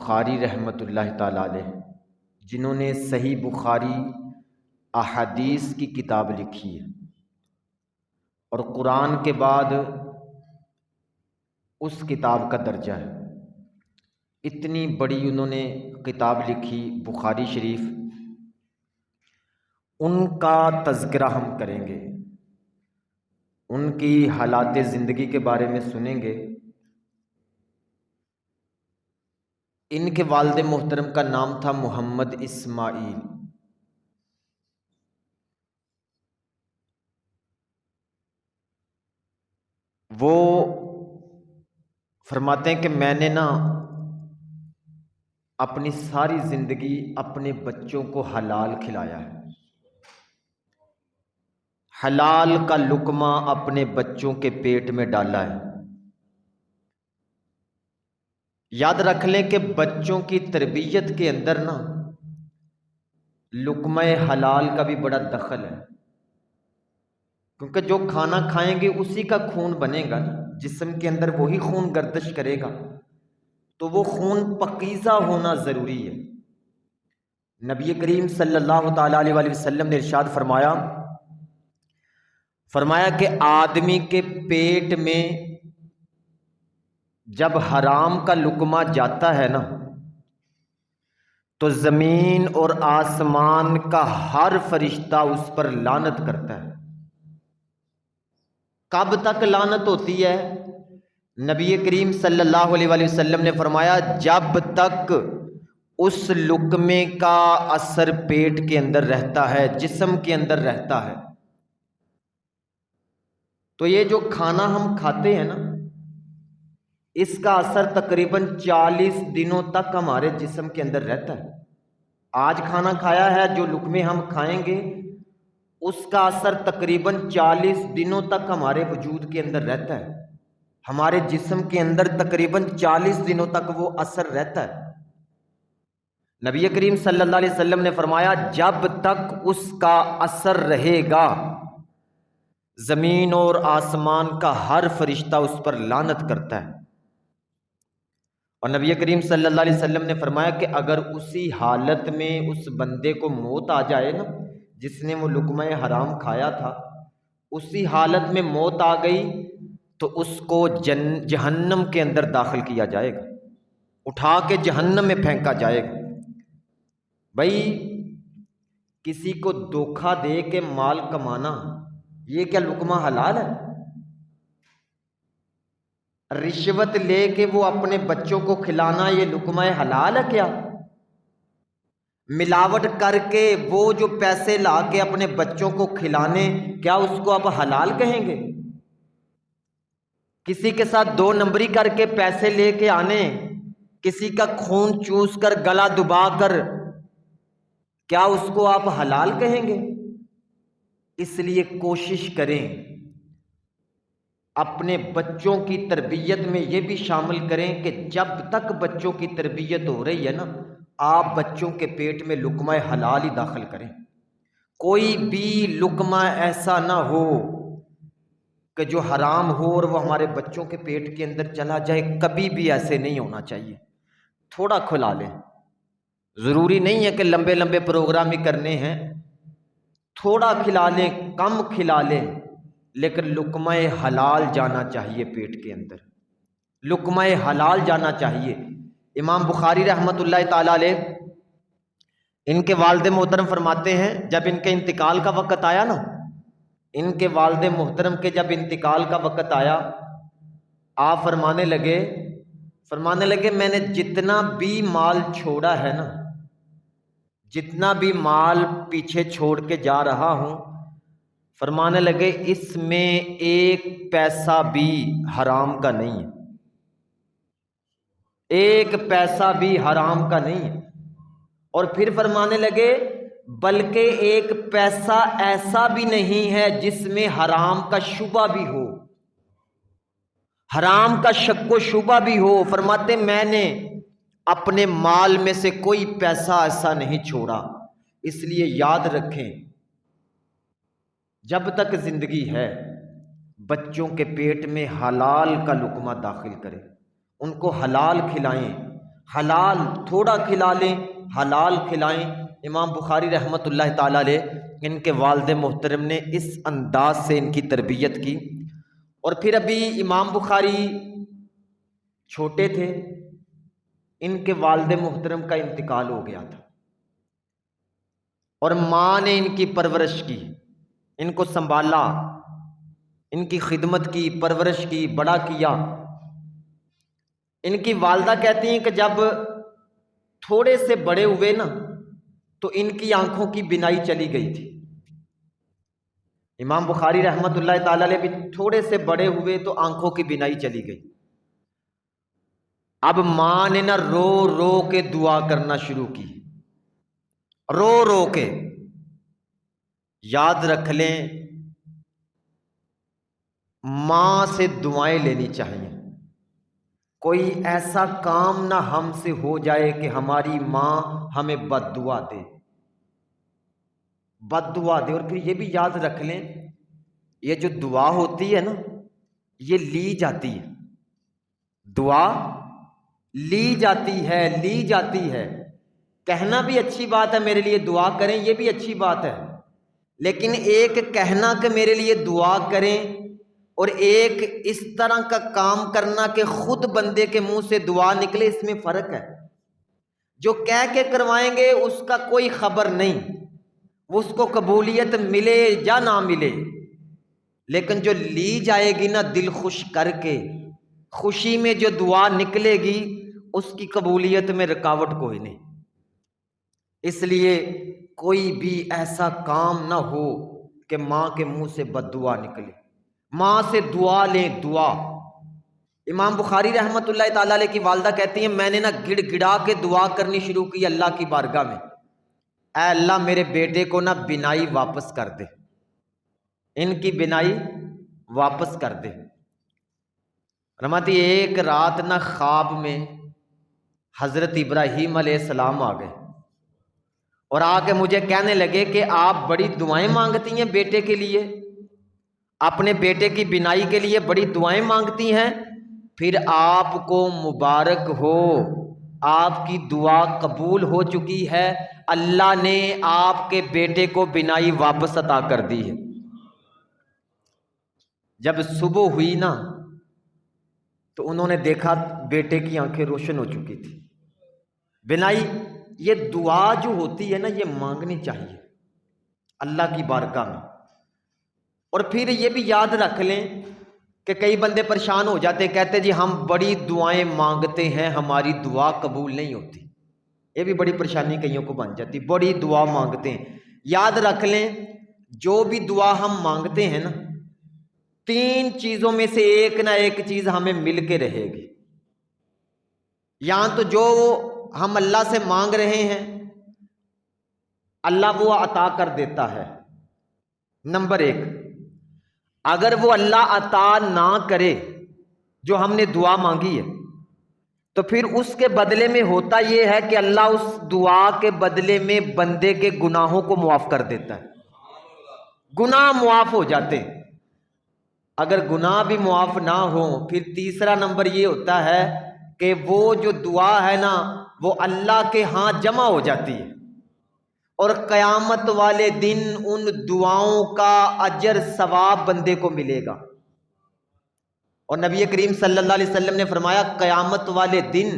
بخاری رحمۃ اللہ تعالی علیہ، جنہوں نے صحیح بخاری احادیث کی کتاب لکھی ہے اور قرآن کے بعد اس کتاب کا درجہ ہے، اتنی بڑی انہوں نے کتاب لکھی بخاری شریف، ان کا تذکرہ ہم کریں گے، ان کی حالات زندگی کے بارے میں سنیں گے۔ ان کے والد محترم کا نام تھا محمد اسماعیل۔ وہ فرماتے ہیں کہ میں نے اپنی ساری زندگی اپنے بچوں کو حلال کھلایا ہے، حلال کا لقمہ اپنے بچوں کے پیٹ میں ڈالا ہے۔ یاد رکھ لیں کہ بچوں کی تربیت کے اندر لقمہ حلال کا بھی بڑا دخل ہے، کیونکہ جو کھانا کھائیں گے اسی کا خون بنے گا، جسم کے اندر وہی خون گردش کرے گا، تو وہ خون پاکیزہ ہونا ضروری ہے۔ نبی کریم صلی اللہ تعالیٰ علیہ وسلم نے ارشاد فرمایا کہ آدمی کے پیٹ میں جب حرام کا لقمہ جاتا ہے تو زمین اور آسمان کا ہر فرشتہ اس پر لعنت کرتا ہے۔ کب تک لعنت ہوتی ہے؟ نبی کریم صلی اللہ علیہ وسلم نے فرمایا جب تک اس لقمے کا اثر پیٹ کے اندر رہتا ہے، جسم کے اندر رہتا ہے۔ تو یہ جو کھانا ہم کھاتے ہیں اس کا اثر تقریباً 40 دنوں تک ہمارے جسم کے اندر رہتا ہے۔ آج کھانا کھایا ہے، جو لقمے ہم کھائیں گے اس کا اثر تقریباً 40 دنوں تک ہمارے وجود کے اندر رہتا ہے، ہمارے جسم کے اندر تقریباً 40 دنوں تک وہ اثر رہتا ہے۔ نبی کریم صلی اللہ علیہ وسلم نے فرمایا جب تک اس کا اثر رہے گا زمین اور آسمان کا ہر فرشتہ اس پر لعنت کرتا ہے۔ اور نبی کریم صلی اللہ علیہ وسلم نے فرمایا کہ اگر اسی حالت میں اس بندے کو موت آ جائے جس نے وہ لقمہ حرام کھایا تھا، اسی حالت میں موت آ گئی تو اس کو جہنم کے اندر داخل کیا جائے گا، اٹھا کے جہنم میں پھینکا جائے گا۔ بھائی کسی کو دھوکہ دے کے مال کمانا، یہ کیا لقمہ حلال ہے؟ رشوت لے کے وہ اپنے بچوں کو کھلانا، یہ لقمہ حلال ہے کیا؟ ملاوٹ کر کے وہ جو پیسے لا کے اپنے بچوں کو کھلانے، کیا اس کو آپ حلال کہیں گے؟ کسی کے ساتھ 2 نمبری کر کے پیسے لے کے آنے، کسی کا خون چوس کر گلا دبا کر، کیا اس کو آپ حلال کہیں گے؟ اس لیے کوشش کریں اپنے بچوں کی تربیت میں یہ بھی شامل کریں کہ جب تک بچوں کی تربیت ہو رہی ہے آپ بچوں کے پیٹ میں لقمہ حلال ہی داخل کریں۔ کوئی بھی لقمہ ایسا نہ ہو کہ جو حرام ہو اور وہ ہمارے بچوں کے پیٹ کے اندر چلا جائے، کبھی بھی ایسے نہیں ہونا چاہیے۔ تھوڑا کھلا لیں، ضروری نہیں ہے کہ لمبے لمبے پروگرام ہی کرنے ہیں، تھوڑا کھلا لیں، کم کھلا لیں، لیکن لقمہ حلال جانا چاہیے پیٹ کے اندر، لقمہ حلال جانا چاہیے۔ امام بخاری رحمۃ اللہ تعالی علیہ، ان کے والد محترم فرماتے ہیں جب ان کے انتقال کا وقت آیا ان کے والد محترم کے جب انتقال کا وقت آیا، آپ فرمانے لگے میں نے جتنا بھی مال چھوڑا ہے جتنا بھی مال پیچھے چھوڑ کے جا رہا ہوں، فرمانے لگے اس میں 1 پیسہ بھی حرام کا نہیں ہے، 1 پیسہ بھی حرام کا نہیں ہے۔ اور پھر فرمانے لگے بلکہ 1 پیسہ ایسا بھی نہیں ہے جس میں حرام کا شبہ بھی ہو، حرام کا شک و شبہ بھی ہو۔ فرماتے میں نے اپنے مال میں سے کوئی پیسہ ایسا نہیں چھوڑا۔ اس لیے یاد رکھیں جب تک زندگی ہے بچوں کے پیٹ میں حلال کا لقمہ داخل کریں، ان کو حلال کھلائیں، حلال تھوڑا کھلا لیں، حلال کھلائیں۔ امام بخاری رحمۃ اللہ تعالیٰ علیہ، ان کے والد محترم نے اس انداز سے ان کی تربیت کی۔ اور پھر ابھی امام بخاری چھوٹے تھے، ان کے والد محترم کا انتقال ہو گیا تھا، اور ماں نے ان کی پرورش کی، ان کو سنبھالا، ان کی خدمت کی، پرورش کی، بڑا کیا۔ ان کی والدہ کہتی ہیں کہ جب تھوڑے سے بڑے ہوئے نا تو ان کی آنکھوں کی بینائی چلی گئی تھی۔ امام بخاری رحمۃ اللہ تعالی علیہ بھی تھوڑے سے بڑے ہوئے تو آنکھوں کی بینائی چلی گئی۔ اب ماں نے نا رو رو کے دعا کرنا شروع کی، رو رو کے۔ یاد رکھ لیں، ماں سے دعائیں لینی چاہیے۔ کوئی ایسا کام نہ ہم سے ہو جائے کہ ہماری ماں ہمیں بد دعا دے، بد دعا دے۔ اور پھر یہ بھی یاد رکھ لیں، یہ جو دعا ہوتی ہے نا، یہ لی جاتی ہے، دعا لی جاتی ہے، لی جاتی ہے۔ کہنا بھی اچھی بات ہے، میرے لیے دعا کریں، یہ بھی اچھی بات ہے، لیکن ایک کہنا کہ میرے لیے دعا کریں، اور ایک اس طرح کا کام کرنا کہ خود بندے کے منہ سے دعا نکلے، اس میں فرق ہے۔ جو کہہ کے کروائیں گے اس کا کوئی خبر نہیں، وہ اس کو قبولیت ملے یا نہ ملے، لیکن جو لی جائے گی نا دل خوش کر کے، خوشی میں جو دعا نکلے گی، اس کی قبولیت میں رکاوٹ کوئی نہیں۔ اس لیے کوئی بھی ایسا کام نہ ہو کہ ماں کے منہ سے بد دعا نکلے، ماں سے دعا لیں، دعا۔ امام بخاری رحمۃ اللہ تعالیٰ علیہ کی والدہ کہتی ہیں، میں نے نا گڑ گڑا کے دعا کرنی شروع کی اللہ کی بارگاہ میں، اے اللہ میرے بیٹے کو نا بینائی واپس کر دے، ان کی بینائی واپس کر دے۔ رحمتی ایک رات نا خواب میں حضرت ابراہیم علیہ السلام آ گئے، اور آ کے مجھے کہنے لگے کہ آپ بڑی دعائیں مانگتی ہیں بیٹے کے لیے، اپنے بیٹے کی بینائی کے لیے بڑی دعائیں مانگتی ہیں، پھر آپ کو مبارک ہو، آپ کی دعا قبول ہو چکی ہے، اللہ نے آپ کے بیٹے کو بینائی واپس عطا کر دی ہے۔ جب صبح ہوئی نا تو انہوں نے دیکھا بیٹے کی آنکھیں روشن ہو چکی تھی۔ بینائی، یہ دعا جو ہوتی ہے نا یہ مانگنی چاہیے اللہ کی بارگاہ میں۔ اور پھر یہ بھی یاد رکھ لیں کہ کئی بندے پریشان ہو جاتے، کہتے جی ہم بڑی دعائیں مانگتے ہیں، ہماری دعا قبول نہیں ہوتی۔ یہ بھی بڑی پریشانی کئیوں کو بن جاتی، بڑی دعا مانگتے ہیں۔ یاد رکھ لیں، جو بھی دعا ہم مانگتے ہیں نا، تین چیزوں میں سے ایک نہ ایک چیز ہمیں مل کے رہے گی۔ یہاں تو جو ہم اللہ سے مانگ رہے ہیں اللہ وہ عطا کر دیتا ہے، نمبر ایک۔ اگر وہ اللہ عطا نہ کرے جو ہم نے دعا مانگی ہے تو پھر اس کے بدلے میں ہوتا یہ ہے کہ اللہ اس دعا کے بدلے میں بندے کے گناہوں کو معاف کر دیتا ہے، گناہ معاف ہو جاتے ہیں۔ اگر گناہ بھی معاف نہ ہو، پھر تیسرا نمبر یہ ہوتا ہے کہ وہ جو دعا ہے نا وہ اللہ کے ہاں جمع ہو جاتی ہے، اور قیامت والے دن ان دعاؤں کا اجر ثواب بندے کو ملے گا۔ اور نبی کریم صلی اللہ علیہ وسلم نے فرمایا، قیامت والے دن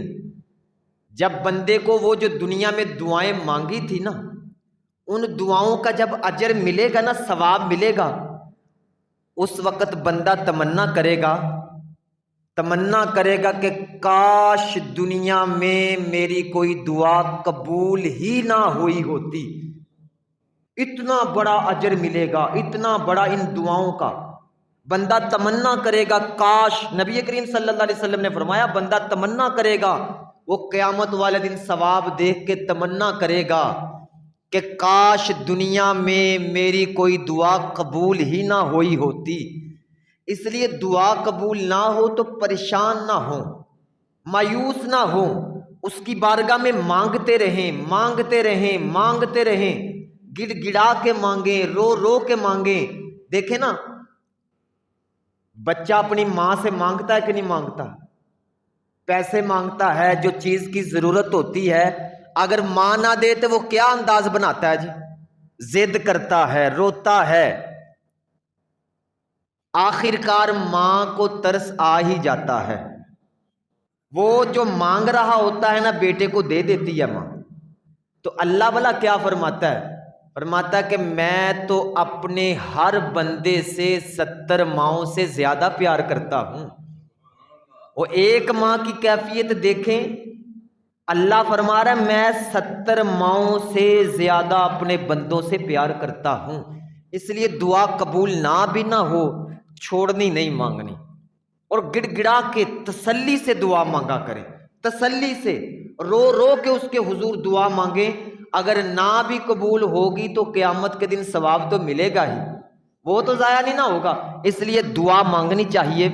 جب بندے کو وہ جو دنیا میں دعائیں مانگی تھی نا، ان دعاؤں کا جب اجر ملے گا نا، ثواب ملے گا، اس وقت بندہ تمنا کرے گا کہ کاش دنیا میں میری کوئی دعا قبول ہی نہ ہوئی ہوتی، اتنا بڑا اجر ملے گا، اتنا بڑا ان دعاؤں کا۔ بندہ تمنا کرے گا، کاش، نبی کریم صلی اللہ علیہ وسلم نے فرمایا بندہ تمنا کرے گا، وہ قیامت والے دن ثواب دیکھ کے تمنا کرے گا کہ کاش دنیا میں میری کوئی دعا قبول ہی نہ ہوئی ہوتی۔ اس لیے دعا قبول نہ ہو تو پریشان نہ ہو، مایوس نہ ہو، اس کی بارگاہ میں مانگتے رہیں، گڑ گڑا کے مانگیں، رو رو کے مانگیں۔ دیکھیں نا، بچہ اپنی ماں سے مانگتا ہے کہ نہیں مانگتا؟ پیسے مانگتا ہے، جو چیز کی ضرورت ہوتی ہے، اگر ماں نہ دے تو وہ کیا انداز بناتا ہے جی؟ ضد کرتا ہے، روتا ہے، آخر کار ماں کو ترس آ ہی جاتا ہے، وہ جو مانگ رہا ہوتا ہے نا بیٹے کو دے دیتی ہے ماں۔ تو اللہ والا کیا فرماتا ہے؟ فرماتا ہے کہ میں تو اپنے ہر بندے سے 70 ماؤں سے زیادہ پیار کرتا ہوں۔ وہ ایک ماں کی کیفیت دیکھیں، اللہ فرما رہا ہے میں 70 ماؤں سے زیادہ اپنے بندوں سے پیار کرتا ہوں۔ اس لیے دعا قبول نہ بھی نہ ہو، چھوڑنی نہیں مانگنی، اور گڑ گڑا کے تسلی سے دعا مانگا کریں، تسلی سے رو رو کے اس کے حضور دعا مانگیں۔ اگر نہ بھی قبول ہوگی تو قیامت کے دن ثواب تو ملے گا ہی، وہ تو ضائع نہیں نہ ہوگا۔ اس لیے دعا مانگنی چاہیے۔